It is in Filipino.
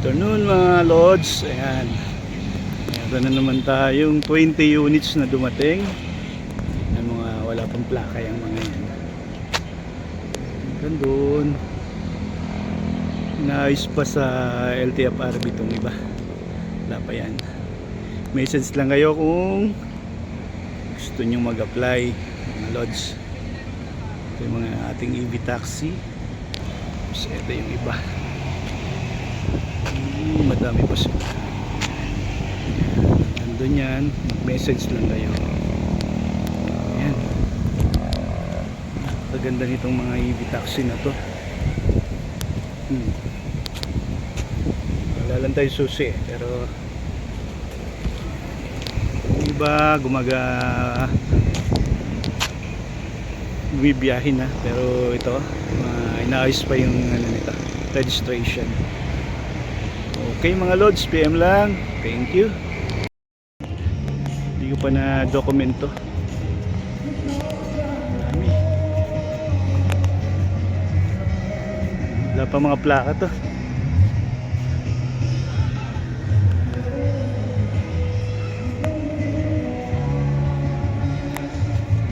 Afternoon mga Lods. Ayan, meron na naman tayong 20 units na dumating. Yung mga wala pang plaka yung mga yan. Hanggang doon inaayos pa sa LTFRB itong iba. Wala pa yan. Message lang kayo kung gusto nyo mag-apply mga Lods. Ito yung mga ating EV taxi. Tapos ito yung iba. Madami pa sila. Nandun yan, message lang kayo. Yan, napaganda nitong mga EV taxi na to. Wala lang tayo susi pero iba bumibiyahin na, pero ito inaayos pa yung nito, registration. Okay mga Lods, PM lang. Thank you. Hindi ko pa na dokumento. Marami. Wala pa mga plaka to.